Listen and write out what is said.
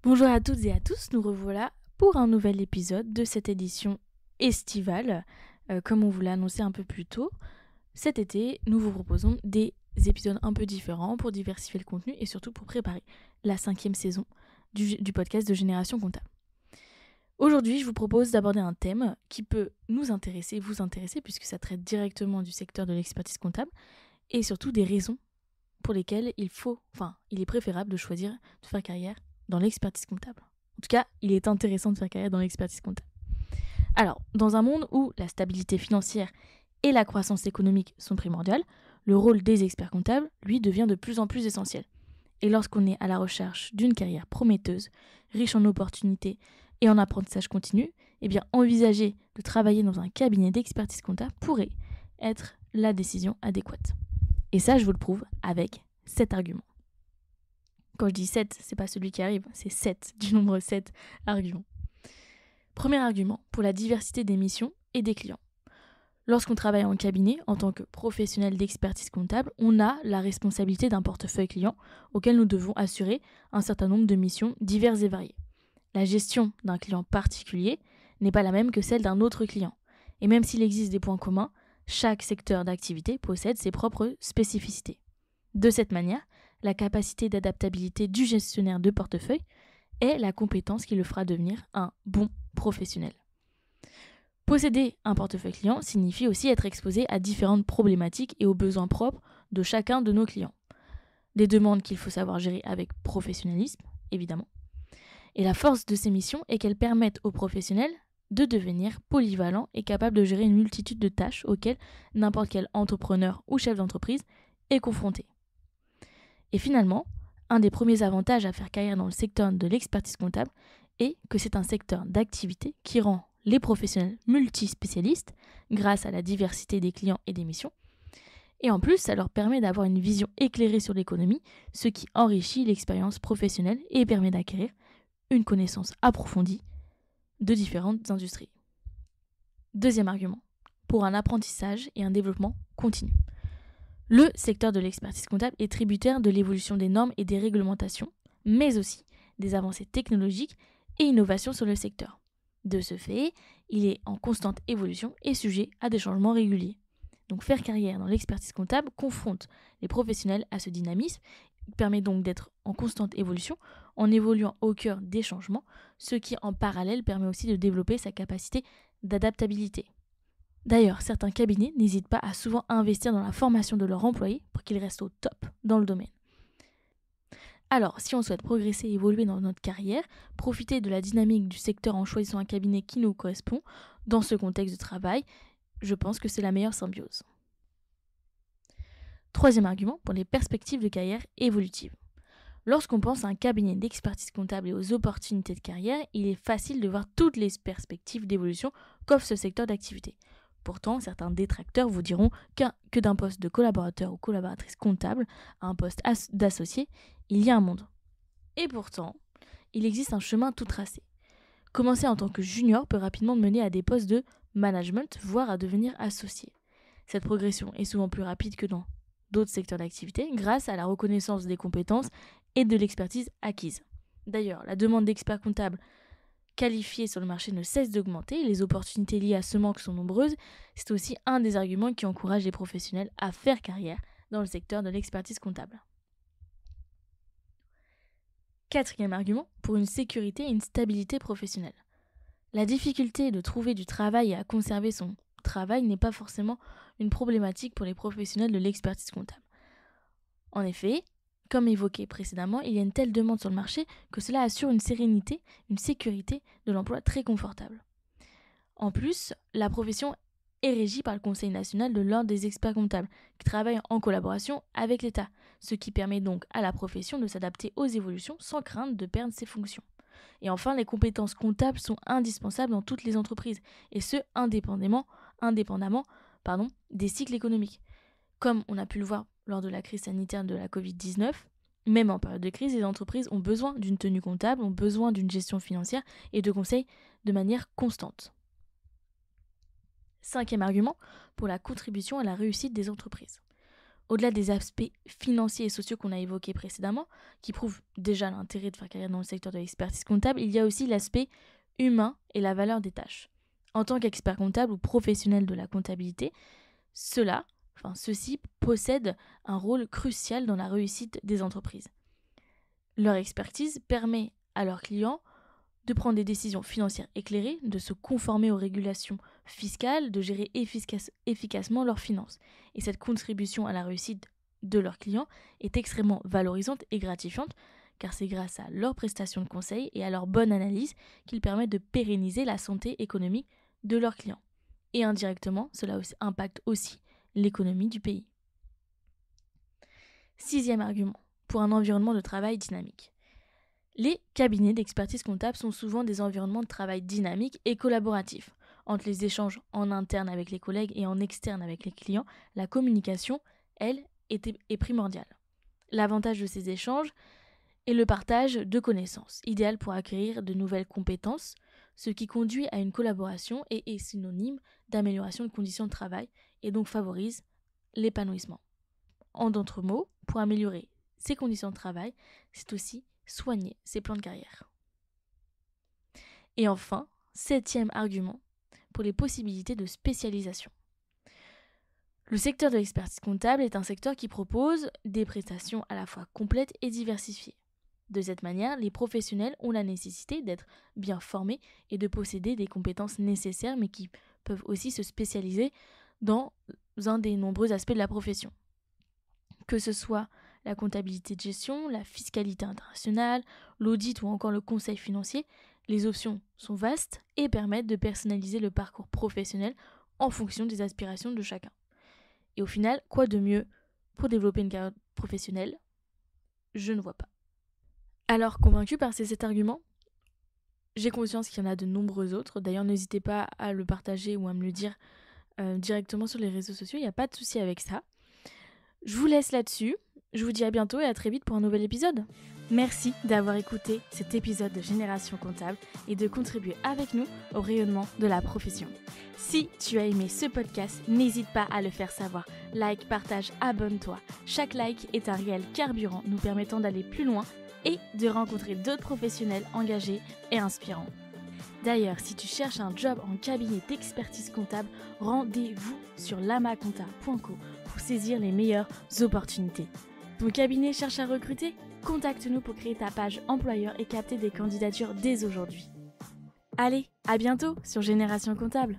Bonjour à toutes et à tous, nous revoilà pour un nouvel épisode de cette édition estivale. Comme on vous l'a annoncé un peu plus tôt, cet été, nous vous proposons des épisodes un peu différents pour diversifier le contenu et surtout pour préparer la 5e saison du podcast de Génération Comptable. Aujourd'hui, je vous propose d'aborder un thème qui peut nous intéresser, vous intéresser, puisque ça traite directement du secteur de l'expertise comptable et surtout des raisons pour lesquelles il est préférable de choisir de faire carrière dans l'expertise comptable. En tout cas, il est intéressant de faire carrière dans l'expertise comptable. Alors, dans un monde où la stabilité financière et la croissance économique sont primordiales, le rôle des experts comptables, lui, devient de plus en plus essentiel. Et lorsqu'on est à la recherche d'une carrière prometteuse, riche en opportunités et en apprentissage continu, eh bien, envisager de travailler dans un cabinet d'expertise comptable pourrait être la décision adéquate. Et ça, je vous le prouve avec 7 arguments. Quand je dis 7, c'est pas celui qui arrive, c'est 7, du nombre 7 arguments. Premier argument, pour la diversité des missions et des clients. Lorsqu'on travaille en cabinet, en tant que professionnel d'expertise comptable, on a la responsabilité d'un portefeuille client auquel nous devons assurer un certain nombre de missions diverses et variées. La gestion d'un client particulier n'est pas la même que celle d'un autre client. Et même s'il existe des points communs, chaque secteur d'activité possède ses propres spécificités. De cette manière, la capacité d'adaptabilité du gestionnaire de portefeuille est la compétence qui le fera devenir un bon professionnel. Posséder un portefeuille client signifie aussi être exposé à différentes problématiques et aux besoins propres de chacun de nos clients. Des demandes qu'il faut savoir gérer avec professionnalisme, évidemment. Et la force de ces missions est qu'elles permettent aux professionnels de devenir polyvalents et capables de gérer une multitude de tâches auxquelles n'importe quel entrepreneur ou chef d'entreprise est confronté. Et finalement, un des premiers avantages à faire carrière dans le secteur de l'expertise comptable est que c'est un secteur d'activité qui rend les professionnels multispécialistes grâce à la diversité des clients et des missions. Et en plus, ça leur permet d'avoir une vision éclairée sur l'économie, ce qui enrichit l'expérience professionnelle et permet d'acquérir une connaissance approfondie de différentes industries. Deuxième argument, pour un apprentissage et un développement continu. Le secteur de l'expertise comptable est tributaire de l'évolution des normes et des réglementations, mais aussi des avancées technologiques et innovations sur le secteur. De ce fait, il est en constante évolution et sujet à des changements réguliers. Donc faire carrière dans l'expertise comptable confronte les professionnels à ce dynamisme, permet donc d'être en constante évolution en évoluant au cœur des changements, ce qui en parallèle permet aussi de développer sa capacité d'adaptabilité. D'ailleurs, certains cabinets n'hésitent pas à souvent investir dans la formation de leurs employés pour qu'ils restent au top dans le domaine. Alors, si on souhaite progresser et évoluer dans notre carrière, profiter de la dynamique du secteur en choisissant un cabinet qui nous correspond, dans ce contexte de travail, je pense que c'est la meilleure symbiose. Troisième argument, pour les perspectives de carrière évolutives. Lorsqu'on pense à un cabinet d'expertise comptable et aux opportunités de carrière, il est facile de voir toutes les perspectives d'évolution qu'offre ce secteur d'activité. Pourtant, certains détracteurs vous diront que d'un poste de collaborateur ou collaboratrice comptable à un poste d'associé, il y a un monde. Et pourtant, il existe un chemin tout tracé. Commencer en tant que junior peut rapidement mener à des postes de management, voire à devenir associé. Cette progression est souvent plus rapide que dans d'autres secteurs d'activité grâce à la reconnaissance des compétences et de l'expertise acquise. D'ailleurs, la demande d'experts comptables qualifiés sur le marché ne cesse d'augmenter, les opportunités liées à ce manque sont nombreuses, c'est aussi un des arguments qui encourage les professionnels à faire carrière dans le secteur de l'expertise comptable. Quatrième argument, pour une sécurité et une stabilité professionnelle. La difficulté de trouver du travail et à conserver son travail n'est pas forcément une problématique pour les professionnels de l'expertise comptable. En effet, comme évoqué précédemment, il y a une telle demande sur le marché que cela assure une sérénité, une sécurité de l'emploi très confortable. En plus, la profession est régie par le Conseil national de l'ordre des experts comptables, qui travaille en collaboration avec l'État, ce qui permet donc à la profession de s'adapter aux évolutions sans crainte de perdre ses fonctions. Et enfin, les compétences comptables sont indispensables dans toutes les entreprises, et ce, indépendamment des cycles économiques. Comme on a pu le voir lors de la crise sanitaire de la Covid-19, même en période de crise, les entreprises ont besoin d'une tenue comptable, ont besoin d'une gestion financière et de conseils de manière constante. Cinquième argument, pour la contribution à la réussite des entreprises. Au-delà des aspects financiers et sociaux qu'on a évoqués précédemment, qui prouvent déjà l'intérêt de faire carrière dans le secteur de l'expertise comptable, il y a aussi l'aspect humain et la valeur des tâches. En tant qu'expert comptable ou professionnel de la comptabilité, ceux-ci possèdent un rôle crucial dans la réussite des entreprises. Leur expertise permet à leurs clients de prendre des décisions financières éclairées, de se conformer aux régulations fiscales, de gérer efficacement leurs finances. Et cette contribution à la réussite de leurs clients est extrêmement valorisante et gratifiante, car c'est grâce à leurs prestations de conseil et à leur bonne analyse qu'ils permettent de pérenniser la santé économique de leurs clients. Et indirectement, cela impacte aussi l'économie du pays. 6e argument, pour un environnement de travail dynamique. Les cabinets d'expertise comptable sont souvent des environnements de travail dynamiques et collaboratifs. Entre les échanges en interne avec les collègues et en externe avec les clients, la communication, elle, est primordiale. L'avantage de ces échanges est le partage de connaissances, idéal pour acquérir de nouvelles compétences, ce qui conduit à une collaboration et est synonyme d'amélioration de conditions de travail et donc favorise l'épanouissement. En d'autres mots, pour améliorer ses conditions de travail, c'est aussi soigner ses plans de carrière. Et enfin, 7e argument, pour les possibilités de spécialisation. Le secteur de l'expertise comptable est un secteur qui propose des prestations à la fois complètes et diversifiées. De cette manière, les professionnels ont la nécessité d'être bien formés et de posséder des compétences nécessaires, mais qui peuvent aussi se spécialiser dans un des nombreux aspects de la profession. Que ce soit la comptabilité de gestion, la fiscalité internationale, l'audit ou encore le conseil financier, les options sont vastes et permettent de personnaliser le parcours professionnel en fonction des aspirations de chacun. Et au final, quoi de mieux pour développer une carrière professionnelle ? Je ne vois pas. Alors, convaincu par ces 7 arguments ? J'ai conscience qu'il y en a de nombreux autres. D'ailleurs, n'hésitez pas à le partager ou à me le dire directement sur les réseaux sociaux. Il n'y a pas de souci avec ça. Je vous laisse là-dessus. Je vous dis à bientôt et à très vite pour un nouvel épisode. Merci d'avoir écouté cet épisode de Génération Comptable et de contribuer avec nous au rayonnement de la profession. Si tu as aimé ce podcast, n'hésite pas à le faire savoir. Like, partage, abonne-toi. Chaque like est un réel carburant nous permettant d'aller plus loin et de rencontrer d'autres professionnels engagés et inspirants. D'ailleurs, si tu cherches un job en cabinet d'expertise comptable, rendez-vous sur lamaconta.co pour saisir les meilleures opportunités. Ton cabinet cherche à recruter ? Contacte-nous pour créer ta page employeur et capter des candidatures dès aujourd'hui. Allez, à bientôt sur Génération Comptable.